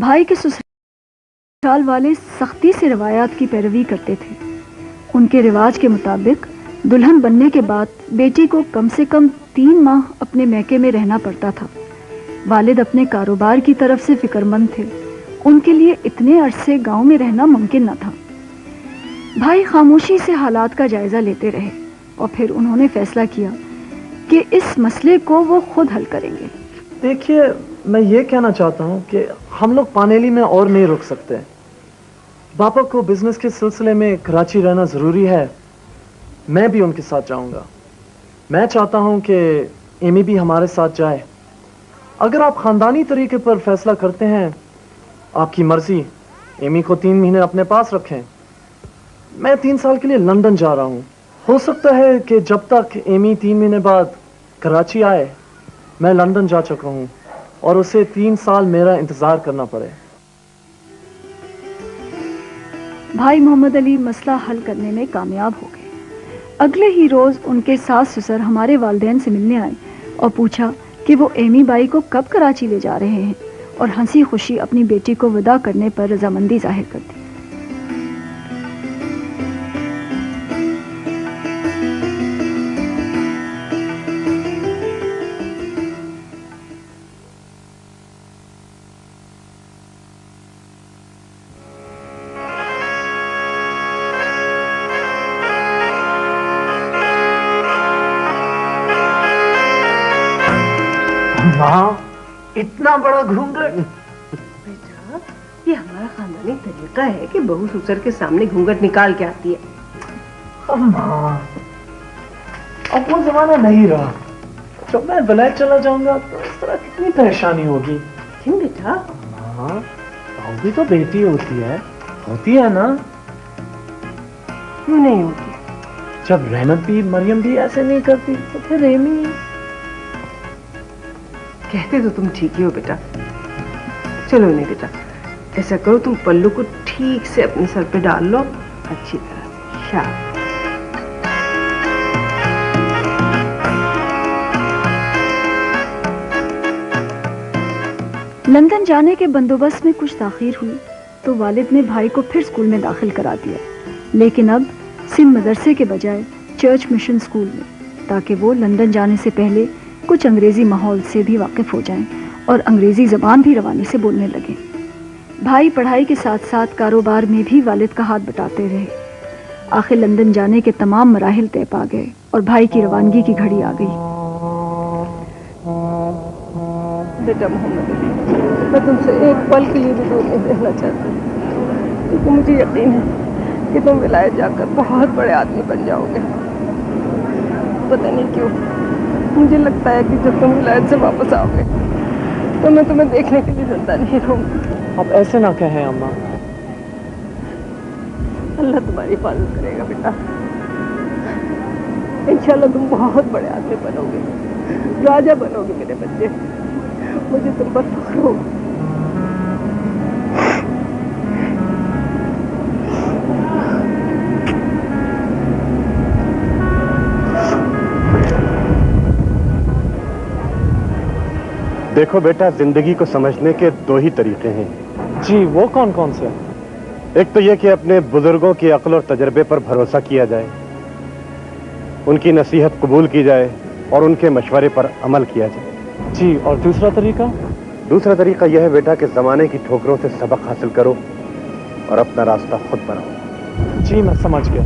भाई के ससुराल वाले सख्ती से रवायात की पैरवी करते थे। उनके रिवाज के मुताबिक दुल्हन बनने के बाद बेटी को कम से कम 3 माह अपने मैके में रहना पड़ता था। वालिद अपने कारोबार की तरफ से फिक्रमंद थे। उनके लिए इतने अरसे गांव में रहना मुमकिन न था। भाई खामोशी से हालात का जायजा लेते रहे और फिर उन्होंने फैसला किया कि इस मसले को वो खुद हल करेंगे। देखिए, मैं ये कहना चाहता हूँ कि हम लोग पानेली में और नहीं रुक सकते। पापा को बिजनेस के सिलसिले में कराची रहना ज़रूरी है। मैं भी उनके साथ जाऊँगा। मैं चाहता हूँ कि एमी भी हमारे साथ जाए। अगर आप ख़ानदानी तरीके पर फैसला करते हैं, आपकी मर्ज़ी। एमी को 3 महीने अपने पास रखें। मैं 3 साल के लिए लंदन जा रहा हूँ। हो सकता है कि जब तक एमी 3 महीने बाद कराची आए, मैं लंदन जा चुका हूँ और उसे 3 साल मेरा इंतज़ार करना पड़े। भाई मोहम्मद अली मसला हल करने में कामयाब हो गए। अगले ही रोज़ उनके सास ससुर हमारे वालिदैन से मिलने आए और पूछा कि वो एमी बाई को कब कराची ले जा रहे हैं, और हंसी खुशी अपनी बेटी को विदा करने पर रजामंदी जाहिर कर दी। माँ, इतना बड़ा घूंघट। बेटा, ये हमारा खानदानी तरीका है कि बहू ससुर के सामने घूंघट निकाल के आती है। माँ, अब वो जमाना नहीं रहा। जब मैं विलायत चला जाऊंगा तो इस तरह कितनी परेशानी होगी। क्यों बेटा? माँ, बहू भी तो बेटी होती है ना? क्यों नहीं होती? जब रहमत भी मरियम भी ऐसे नहीं करती तो फिर एमी। कहते तो तुम ठीक ही हो बेटा। चलो नहीं बेटा, ऐसा करो, तुम पल्लू को ठीक से अपने सर पे डाल लो अच्छी तरह से। शाबाश। लंदन जाने के बंदोबस्त में कुछ ताखीर हुई तो वालिद ने भाई को फिर स्कूल में दाखिल करा दिया, लेकिन अब सिंध मदरसे के बजाय चर्च मिशन स्कूल में, ताकि वो लंदन जाने से पहले कुछ अंग्रेज़ी माहौल से भी वाकिफ़ हो जाएं और अंग्रेज़ी ज़बान भी रवानी से बोलने लगें। भाई पढ़ाई के साथ साथ कारोबार में भी वालिद का हाथ बटाते रहे। आखिर लंदन जाने के तमाम मराहिल तय पा गए और भाई की रवानगी की घड़ी आ गई। बेटा मोहम्मद अली, मैं तुमसे एक पल के लिए भी दूर नहीं रहना चाहती, क्योंकि मुझे यकीन है कि तुम विलायत जाकर बहुत बड़े आदमी बन जाओगे। पता नहीं क्यों मुझे लगता है कि जब तुम विलायत से वापस आओगे तो मैं तुम्हें देखने के लिए जिंदा नहीं रहूंगी। आप ऐसे ना कहें अम्मा। अल्लाह तुम्हारी हिफाजत करेगा बेटा। इंशाल्लाह तुम बहुत बड़े आदमी बनोगे, राजा बनोगे मेरे बच्चे। मुझे तुम पर फख्र होगा। देखो बेटा, जिंदगी को समझने के 2 ही तरीके हैं। जी, वो कौन कौन से? एक तो यह कि अपने बुजुर्गों की अक्ल और तजर्बे पर भरोसा किया जाए, उनकी नसीहत कबूल की जाए और उनके मशवरे पर अमल किया जाए। जी, और दूसरा तरीका? दूसरा तरीका यह है बेटा कि जमाने की ठोकरों से सबक हासिल करो और अपना रास्ता खुद बनाओ। जी, मैं समझ गया,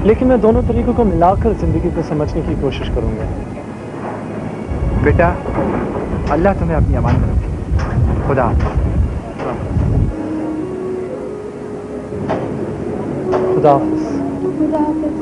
लेकिन मैं दोनों तरीकों को मिलाकर जिंदगी को समझने की कोशिश करूंगा। बेटा, अल्लाह तुम्हें अपनी अमान में रखे। खुदा खुदा हाफिज। खुदा हाफिज।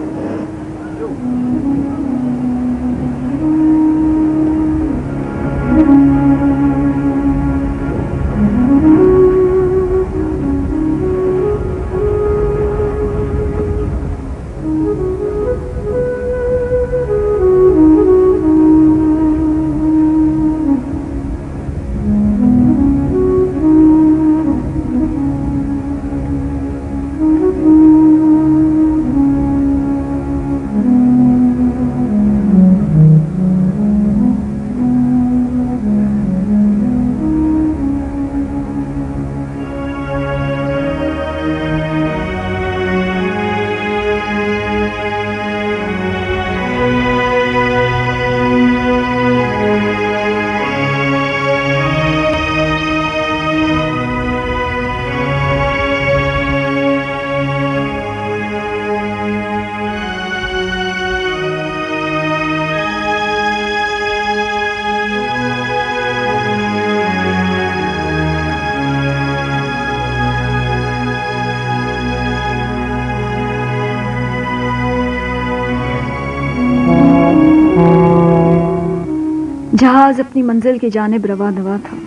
जहाज अपनी मंजिल की जानिब रवा दवा था।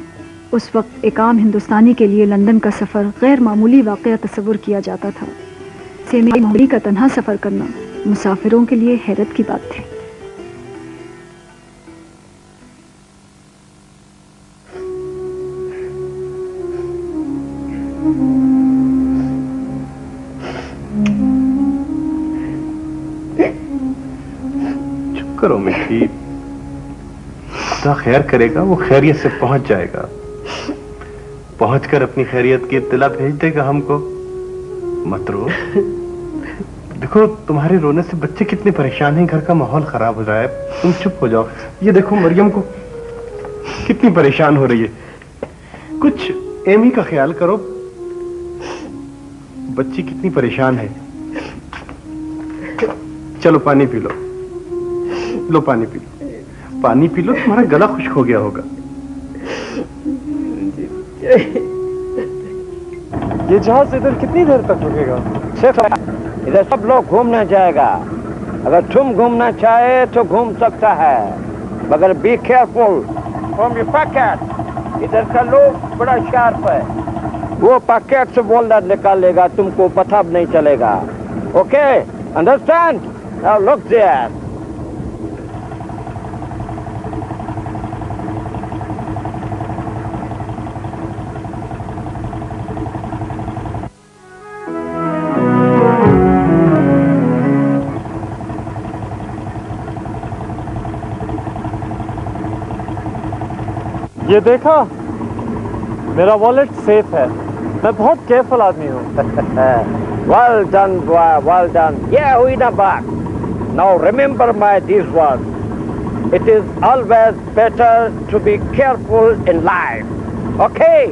उस वक्त एक आम हिंदुस्तानी के लिए लंदन का सफ़र गैर मामूली वाक़या तस्वुर किया जाता था। सेमी मामूली का तन्हा सफ़र करना मुसाफिरों के लिए हैरत की बात थी। चुप करो मिठी, खुदा खैर करेगा, वो खैरियत से पहुंच जाएगा। पहुंचकर अपनी खैरियत की इत्तला भेज देगा हमको। मत रो। देखो तुम्हारे रोने से बच्चे कितने परेशान हैं, घर का माहौल खराब हो रहा है। तुम चुप हो जाओ। ये देखो मरियम को कितनी परेशान हो रही है। कुछ एमी का ख्याल करो, बच्ची कितनी परेशान है। चलो पानी पी लो, लो पानी पी लो, पानी पी लो, तुम्हारा गला खुश्क हो गया होगा। ये जहाज इधर कितनी देर तक रुकेगा? इधर सब लोग घूमने जाएगा। अगर तुम घूमना चाहे तो घूम सकता है, मगर be careful from your packet. इधर का लोग बड़ा शार्प है, वो पैकेट से बोल्डर निकालेगा, तुमको पता भी नहीं चलेगा। Okay, understand? Now look there. ये देखा, मेरा वॉलेट सेफ है। मैं बहुत केयरफुल आदमी हूँ। Well done, boy, well done. Yeah, हुई ना बात। Now remember these words. It is always better to be careful in life. Okay?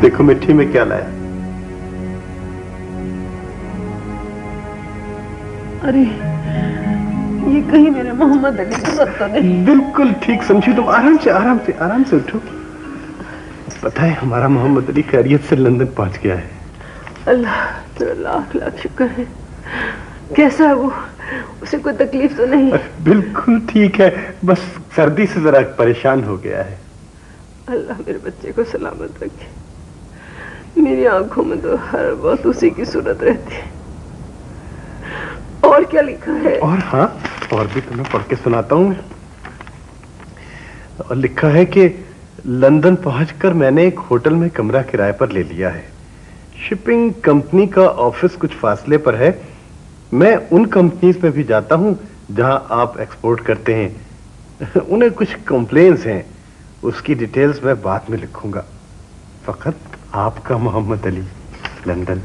देखो मिट्टी में क्या लाया। अरे ये कहीं मेरे मोहम्मद अली को सत तो नहीं? बिल्कुल ठीक समझी तुम। आराम से आराम से आराम से उठो। पता है हमारा मोहम्मद अली खैरियत से लंदन पहुंच गया है। अल्लाह तेरा लाख लाख शुक्र है। कैसा है वो? उसे कोई तकलीफ तो नहीं? बिल्कुल ठीक है, बस सर्दी से जरा परेशान हो गया है। अल्लाह मेरे बच्चे को सलामत रखे। मेरी आंखों में तो हर वक्त उसी की सूरत रहती है। और क्या लिखा है? और हाँ, और भी तुम्हें पढ़ के सुनाता हूँ। और लिखा है कि लंदन पहुंचकर मैंने एक होटल में कमरा किराए पर ले लिया है। शिपिंग कंपनी का ऑफिस कुछ फासले पर है। मैं उन कंपनीज में भी जाता हूं जहां आप एक्सपोर्ट करते हैं। उन्हें कुछ कंप्लेंट्स हैं, उसकी डिटेल्स मैं बाद में लिखूंगा। फकत आपका मोहम्मद अली, लंदन।